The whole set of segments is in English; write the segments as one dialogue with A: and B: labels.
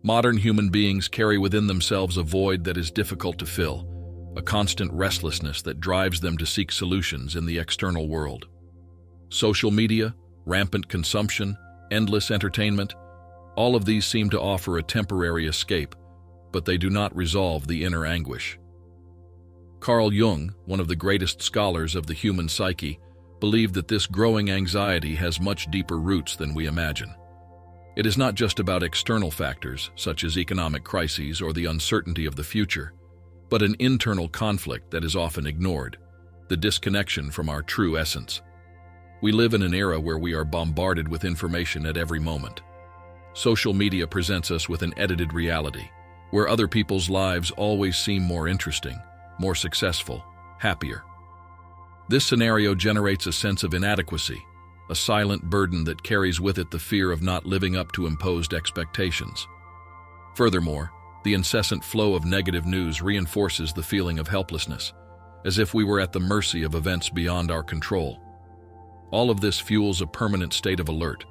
A: Modern human beings carry within themselves a void that is difficult to fill, a constant restlessness that drives them to seek solutions in the external world. Social media, rampant consumption, endless entertainment, all of these seem to offer a temporary escape, but they do not resolve the inner anguish. Carl Jung, one of the greatest scholars of the human psyche, believed that this growing anxiety has much deeper roots than we imagine. It is not just about external factors, such as economic crises or the uncertainty of the future, but an internal conflict that is often ignored, the disconnection from our true essence. We live in an era where we are bombarded with information at every moment. Social media presents us with an edited reality, where other people's lives always seem more interesting, more successful, happier. This scenario generates a sense of inadequacy, a silent burden that carries with it the fear of not living up to imposed expectations. Furthermore, the incessant flow of negative news reinforces the feeling of helplessness, as if we were at the mercy of events beyond our control. All of this fuels a permanent state of alert,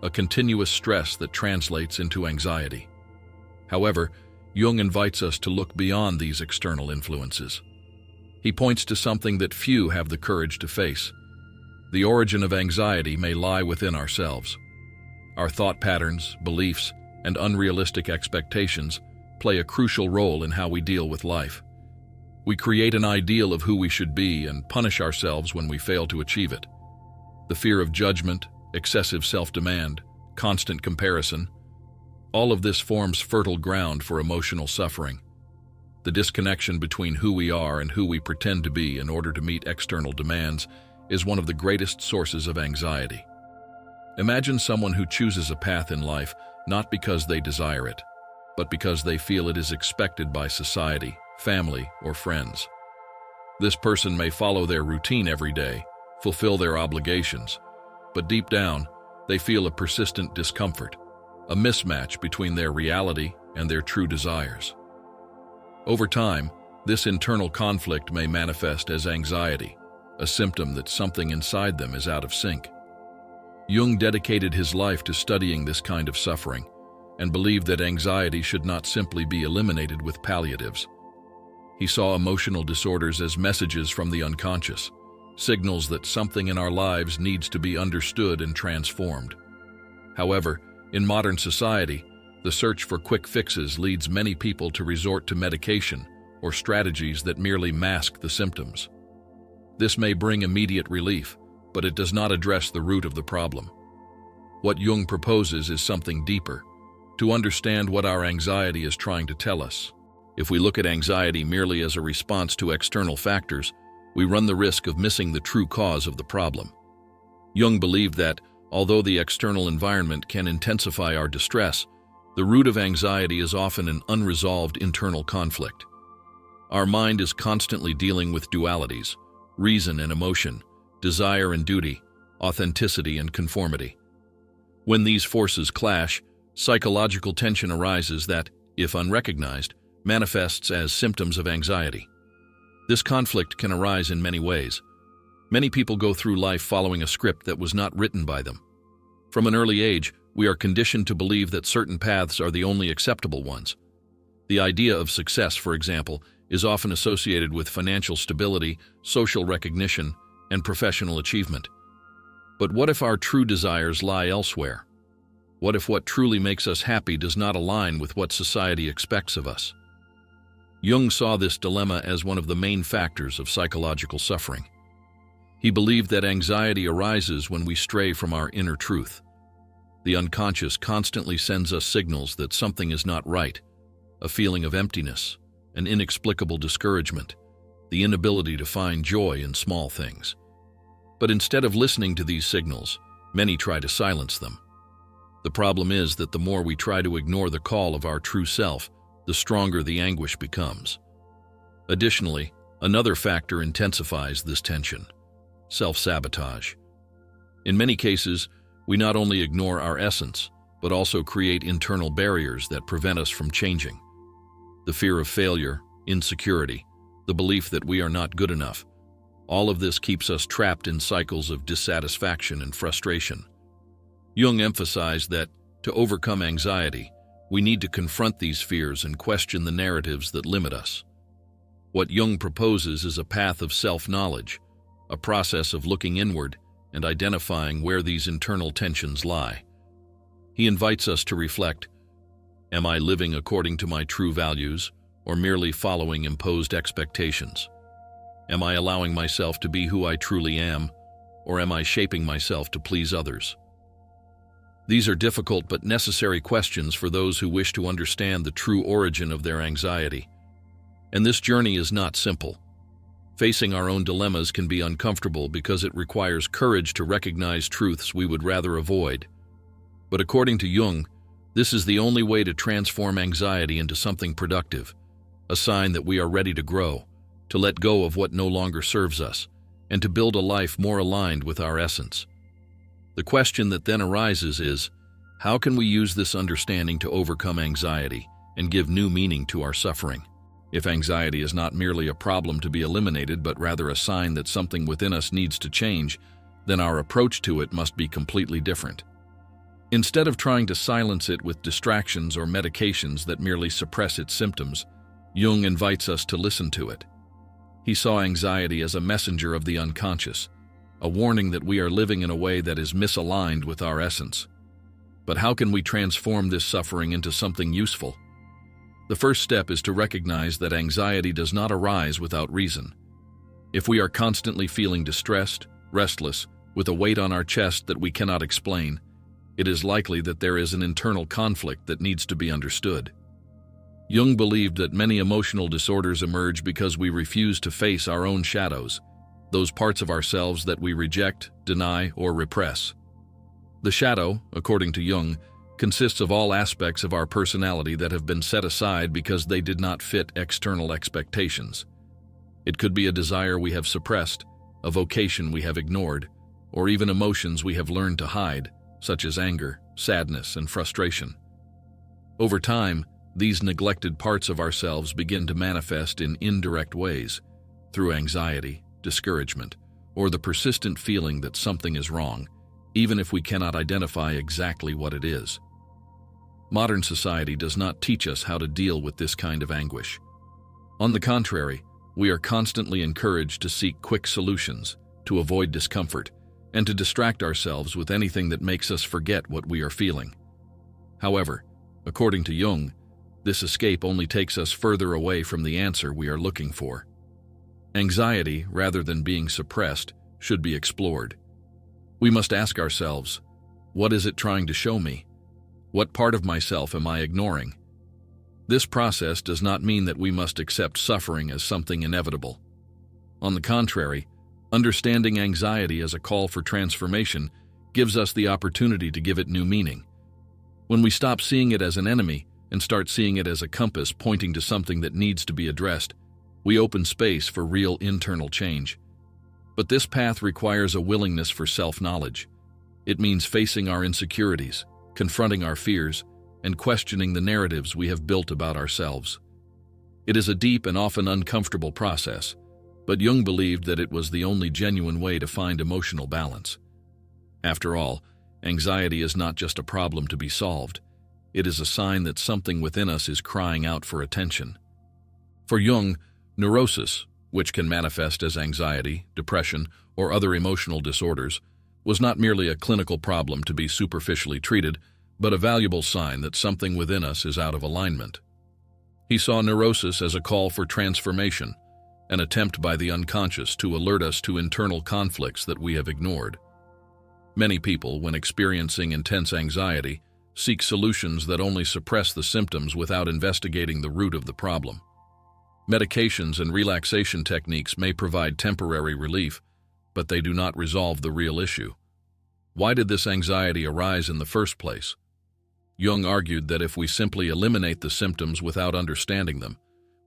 A: a continuous stress that translates into anxiety. However, Jung invites us to look beyond these external influences. He points to something that few have the courage to face. The origin of anxiety may lie within ourselves. Our thought patterns, beliefs, and unrealistic expectations play a crucial role in how we deal with life. We create an ideal of who we should be and punish ourselves when we fail to achieve it. The fear of judgment, excessive self-demand, constant comparison, all of this forms fertile ground for emotional suffering. The disconnection between who we are and who we pretend to be in order to meet external demands is one of the greatest sources of anxiety. Imagine someone who chooses a path in life not because they desire it, but because they feel it is expected by society, family, or friends. This person may follow their routine every day, fulfill their obligations, but deep down, they feel a persistent discomfort, a mismatch between their reality and their true desires. Over time, this internal conflict may manifest as anxiety, a symptom that something inside them is out of sync. Jung dedicated his life to studying this kind of suffering and believed that anxiety should not simply be eliminated with palliatives. He saw emotional disorders as messages from the unconscious, signals that something in our lives needs to be understood and transformed. However, in modern society, the search for quick fixes leads many people to resort to medication or strategies that merely mask the symptoms. This may bring immediate relief, but it does not address the root of the problem. What Jung proposes is something deeper, to understand what our anxiety is trying to tell us. If we look at anxiety merely as a response to external factors, we run the risk of missing the true cause of the problem. Jung believed that, although the external environment can intensify our distress, the root of anxiety is often an unresolved internal conflict. Our mind is constantly dealing with dualities, reason and emotion, desire and duty, authenticity and conformity. When these forces clash, psychological tension arises that, if unrecognized, manifests as symptoms of anxiety. This conflict can arise in many ways. Many people go through life following a script that was not written by them. From an early age, we are conditioned to believe that certain paths are the only acceptable ones. The idea of success, for example, is often associated with financial stability, social recognition, and professional achievement. But what if our true desires lie elsewhere? What if what truly makes us happy does not align with what society expects of us? Jung saw this dilemma as one of the main factors of psychological suffering. He believed that anxiety arises when we stray from our inner truth. The unconscious constantly sends us signals that something is not right, a feeling of emptiness, an inexplicable discouragement, the inability to find joy in small things. But instead of listening to these signals, many try to silence them. The problem is that the more we try to ignore the call of our true self, the stronger the anguish becomes. Additionally, another factor intensifies this tension: self-sabotage. In many cases, we not only ignore our essence, but also create internal barriers that prevent us from changing. The fear of failure, insecurity, the belief that we are not good enough, all of this keeps us trapped in cycles of dissatisfaction and frustration. Jung emphasized that, to overcome anxiety, We need to confront these fears and question the narratives that limit us. What Jung proposes is a path of self-knowledge, a process of looking inward and identifying where these internal tensions lie. He invites us to reflect, am I living according to my true values or merely following imposed expectations? Am I allowing myself to be who I truly am, or am I shaping myself to please others? These are difficult but necessary questions for those who wish to understand the true origin of their anxiety. And this journey is not simple. Facing our own dilemmas can be uncomfortable because it requires courage to recognize truths we would rather avoid. But according to Jung, this is the only way to transform anxiety into something productive, a sign that we are ready to grow, to let go of what no longer serves us, and to build a life more aligned with our essence. The question that then arises is, how can we use this understanding to overcome anxiety and give new meaning to our suffering? If anxiety is not merely a problem to be eliminated, but rather a sign that something within us needs to change, then our approach to it must be completely different. Instead of trying to silence it with distractions or medications that merely suppress its symptoms, Jung invites us to listen to it. He saw anxiety as a messenger of the unconscious, a warning that we are living in a way that is misaligned with our essence. But how can we transform this suffering into something useful? The first step is to recognize that anxiety does not arise without reason. If we are constantly feeling distressed, restless, with a weight on our chest that we cannot explain, it is likely that there is an internal conflict that needs to be understood. Jung believed that many emotional disorders emerge because we refuse to face our own shadows, those parts of ourselves that we reject, deny, or repress. The shadow, according to Jung, consists of all aspects of our personality that have been set aside because they did not fit external expectations. It could be a desire we have suppressed, a vocation we have ignored, or even emotions we have learned to hide, such as anger, sadness, and frustration. Over time, these neglected parts of ourselves begin to manifest in indirect ways, through anxiety, discouragement, or the persistent feeling that something is wrong, even if we cannot identify exactly what it is. Modern society does not teach us how to deal with this kind of anguish. On the contrary, we are constantly encouraged to seek quick solutions, to avoid discomfort, and to distract ourselves with anything that makes us forget what we are feeling. However, according to Jung, this escape only takes us further away from the answer we are looking for. Anxiety, rather than being suppressed, should be explored. We must ask ourselves, what is it trying to show me? What part of myself am I ignoring? This process does not mean that we must accept suffering as something inevitable. On the contrary, understanding anxiety as a call for transformation gives us the opportunity to give it new meaning. When we stop seeing it as an enemy and start seeing it as a compass pointing to something that needs to be addressed, we open space for real internal change. But this path requires a willingness for self-knowledge. It means facing our insecurities, confronting our fears, and questioning the narratives we have built about ourselves. It is a deep and often uncomfortable process, but Jung believed that it was the only genuine way to find emotional balance. After all, anxiety is not just a problem to be solved. It is a sign that something within us is crying out for attention. For Jung, neurosis, which can manifest as anxiety, depression, or other emotional disorders, was not merely a clinical problem to be superficially treated, but a valuable sign that something within us is out of alignment. He saw neurosis as a call for transformation, an attempt by the unconscious to alert us to internal conflicts that we have ignored. Many people, when experiencing intense anxiety, seek solutions that only suppress the symptoms without investigating the root of the problem. Medications and relaxation techniques may provide temporary relief, but they do not resolve the real issue. Why did this anxiety arise in the first place? Jung argued that if we simply eliminate the symptoms without understanding them,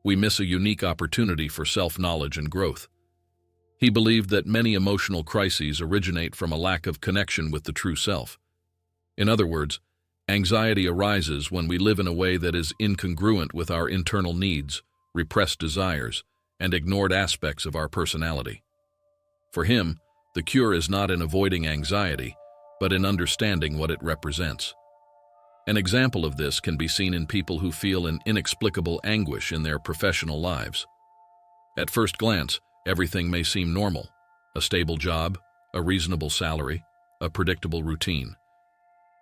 A: we miss a unique opportunity for self-knowledge and growth. He believed that many emotional crises originate from a lack of connection with the true self. In other words, anxiety arises when we live in a way that is incongruent with our internal needs, repressed desires, and ignored aspects of our personality. For him, the cure is not in avoiding anxiety, but in understanding what it represents. An example of this can be seen in people who feel an inexplicable anguish in their professional lives. At first glance, everything may seem normal: a stable job, a reasonable salary, a predictable routine.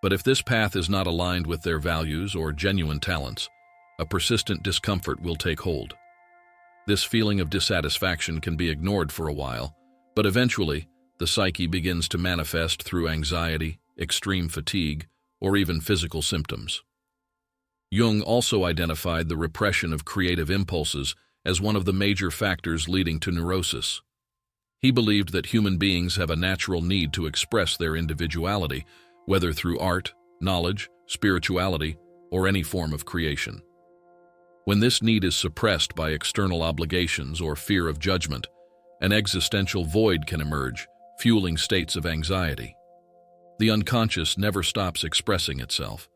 A: But if this path is not aligned with their values or genuine talents, a persistent discomfort will take hold. This feeling of dissatisfaction can be ignored for a while, but eventually, the psyche begins to manifest through anxiety, extreme fatigue, or even physical symptoms. Jung also identified the repression of creative impulses as one of the major factors leading to neurosis. He believed that human beings have a natural need to express their individuality, whether through art, knowledge, spirituality, or any form of creation. When this need is suppressed by external obligations or fear of judgment, an existential void can emerge, fueling states of anxiety. The unconscious never stops expressing itself.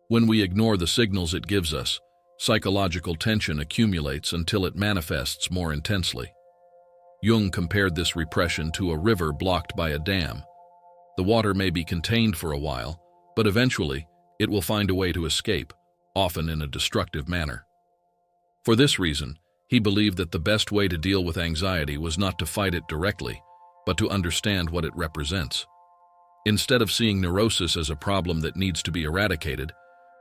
A: When we ignore the signals it gives us, psychological tension accumulates until it manifests more intensely. Jung compared this repression to a river blocked by a dam. The water may be contained for a while, but eventually it will find a way to escape, often in a destructive manner. For this reason, he believed that the best way to deal with anxiety was not to fight it directly, but to understand what it represents. Instead of seeing neurosis as a problem that needs to be eradicated,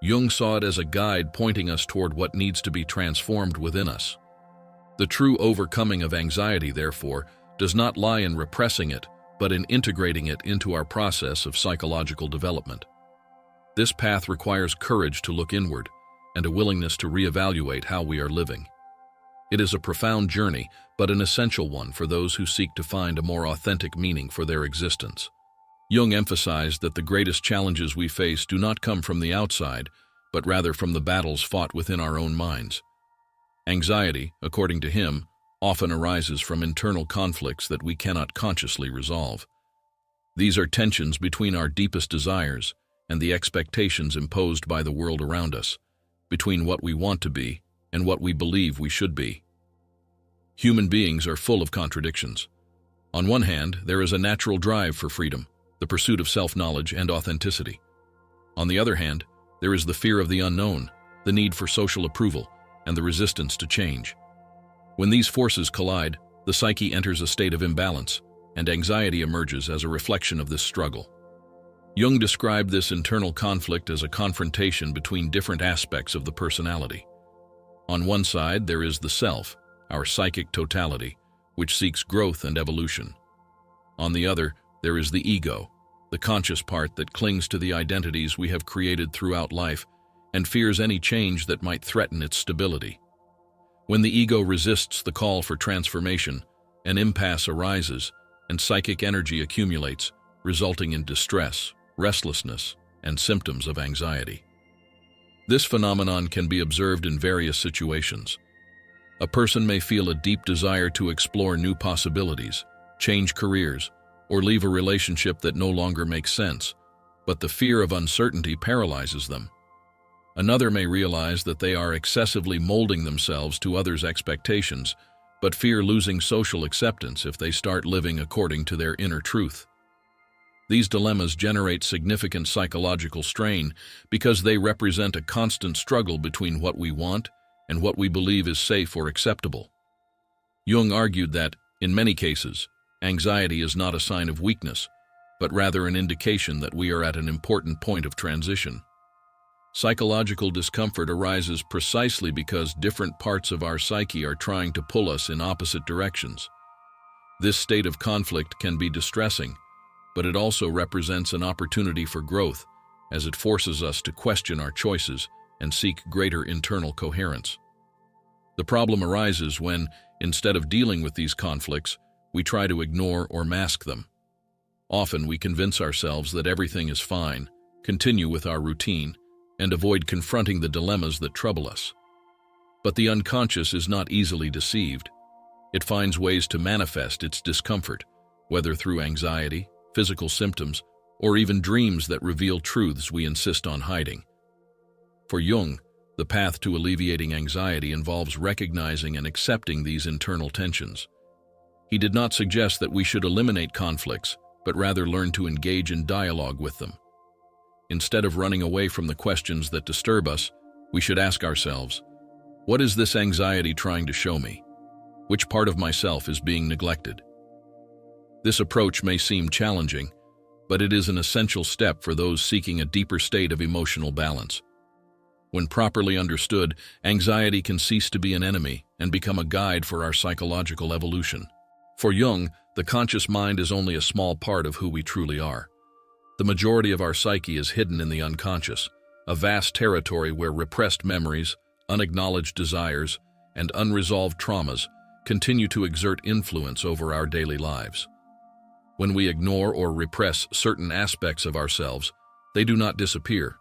A: Jung saw it as a guide pointing us toward what needs to be transformed within us. The true overcoming of anxiety, therefore, does not lie in repressing it, but in integrating it into our process of psychological development. This path requires courage to look inward and a willingness to reevaluate how we are living. It is a profound journey, but an essential one for those who seek to find a more authentic meaning for their existence. Jung emphasized that the greatest challenges we face do not come from the outside, but rather from the battles fought within our own minds. Anxiety, according to him, often arises from internal conflicts that we cannot consciously resolve. These are tensions between our deepest desires and the expectations imposed by the world around us, between what we want to be and what we believe we should be. Human beings are full of contradictions. On one hand, there is a natural drive for freedom, the pursuit of self-knowledge and authenticity. On the other hand, there is the fear of the unknown, the need for social approval, and the resistance to change. When these forces collide, the psyche enters a state of imbalance, and anxiety emerges as a reflection of this struggle. Jung described this internal conflict as a confrontation between different aspects of the personality. On one side, there is the self, our psychic totality, which seeks growth and evolution. On the other, there is the ego, the conscious part that clings to the identities we have created throughout life and fears any change that might threaten its stability. When the ego resists the call for transformation, an impasse arises and psychic energy accumulates, resulting in distress, restlessness, and symptoms of anxiety. This phenomenon can be observed in various situations. A person may feel a deep desire to explore new possibilities, change careers, or leave a relationship that no longer makes sense, but the fear of uncertainty paralyzes them. Another may realize that they are excessively molding themselves to others' expectations, but fear losing social acceptance if they start living according to their inner truth. These dilemmas generate significant psychological strain because they represent a constant struggle between what we want and what we believe is safe or acceptable. Jung argued that, in many cases, anxiety is not a sign of weakness, but rather an indication that we are at an important point of transition. Psychological discomfort arises precisely because different parts of our psyche are trying to pull us in opposite directions. This state of conflict can be distressing, but it also represents an opportunity for growth, as it forces us to question our choices and seek greater internal coherence. The problem arises when, instead of dealing with these conflicts, we try to ignore or mask them. Often we convince ourselves that everything is fine, continue with our routine, and avoid confronting the dilemmas that trouble us. But the unconscious is not easily deceived. It finds ways to manifest its discomfort, whether through anxiety, physical symptoms, or even dreams that reveal truths we insist on hiding. For Jung, the path to alleviating anxiety involves recognizing and accepting these internal tensions. He did not suggest that we should eliminate conflicts, but rather learn to engage in dialogue with them. Instead of running away from the questions that disturb us, we should ask ourselves, what is this anxiety trying to show me? Which part of myself is being neglected? This approach may seem challenging, but it is an essential step for those seeking a deeper state of emotional balance. When properly understood, anxiety can cease to be an enemy and become a guide for our psychological evolution. For Jung, the conscious mind is only a small part of who we truly are. The majority of our psyche is hidden in the unconscious, a vast territory where repressed memories, unacknowledged desires, and unresolved traumas continue to exert influence over our daily lives. When we ignore or repress certain aspects of ourselves, they do not disappear.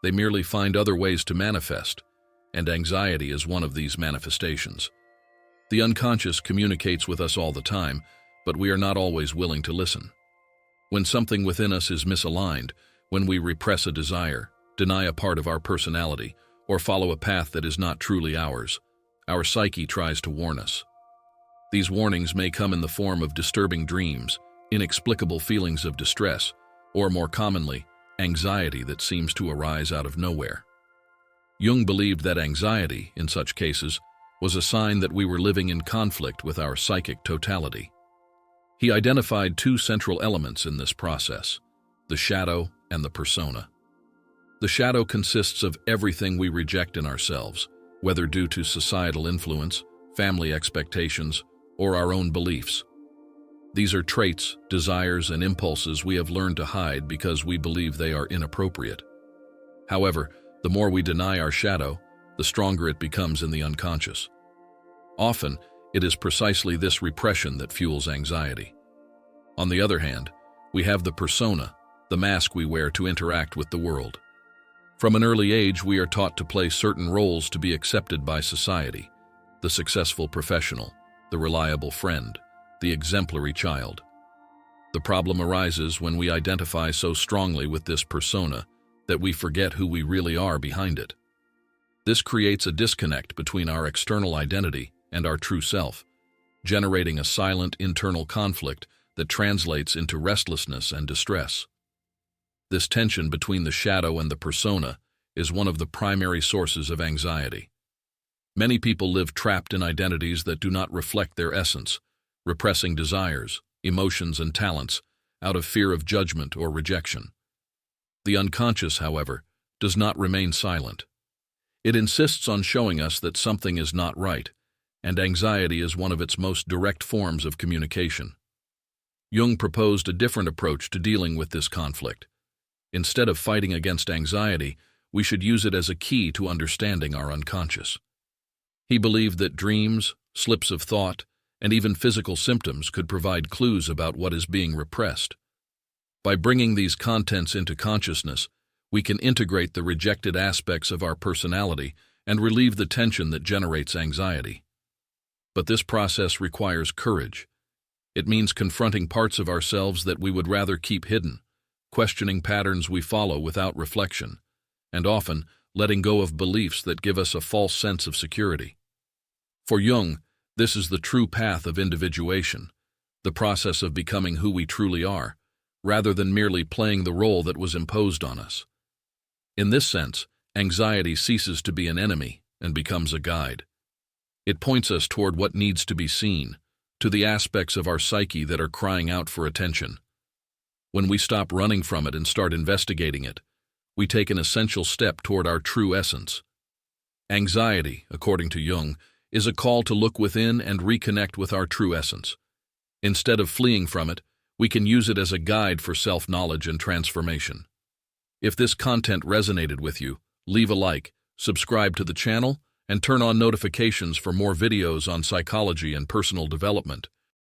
A: They merely find other ways to manifest, and anxiety is one of these manifestations. The unconscious communicates with us all the time, but we are not always willing to listen. When something within us is misaligned, when we repress a desire, deny a part of our personality, or follow a path that is not truly ours, our psyche tries to warn us. These warnings may come in the form of disturbing dreams, inexplicable feelings of distress, or more commonly, anxiety that seems to arise out of nowhere. Jung believed that anxiety, in such cases, was a sign that we were living in conflict with our psychic totality. He identified two central elements in this process: the shadow and the persona. The shadow consists of everything we reject in ourselves, whether due to societal influence, family expectations, or our own beliefs. These are traits, desires, and impulses we have learned to hide because we believe they are inappropriate. However, the more we deny our shadow, the stronger it becomes in the unconscious. Often, it is precisely this repression that fuels anxiety. On the other hand, we have the persona, the mask we wear to interact with the world. From an early age, we are taught to play certain roles to be accepted by society: the successful professional, the reliable friend, the exemplary child. The problem arises when we identify so strongly with this persona that we forget who we really are behind it. This creates a disconnect between our external identity and our true self, generating a silent internal conflict that translates into restlessness and distress. This tension between the shadow and the persona is one of the primary sources of anxiety. Many people live trapped in identities that do not reflect their essence, repressing desires, emotions, and talents out of fear of judgment or rejection. The unconscious, however, does not remain silent. It insists on showing us that something is not right, and anxiety is one of its most direct forms of communication. Jung proposed a different approach to dealing with this conflict. Instead of fighting against anxiety, we should use it as a key to understanding our unconscious. He believed that dreams, slips of thought, and even physical symptoms could provide clues about what is being repressed. By bringing these contents into consciousness, we can integrate the rejected aspects of our personality and relieve the tension that generates anxiety. But this process requires courage. It means confronting parts of ourselves that we would rather keep hidden, questioning patterns we follow without reflection, and often letting go of beliefs that give us a false sense of security. For Jung, this is the true path of individuation, the process of becoming who we truly are, rather than merely playing the role that was imposed on us. In this sense, anxiety ceases to be an enemy and becomes a guide. It points us toward what needs to be seen, to the aspects of our psyche that are crying out for attention. When we stop running from it and start investigating it, we take an essential step toward our true essence. Anxiety, according to Jung, is a call to look within and reconnect with our true essence. Instead of fleeing from it, we can use it as a guide for self-knowledge and transformation. If this content resonated with you, leave a like, subscribe to the channel, and turn on notifications for more videos on psychology and personal development.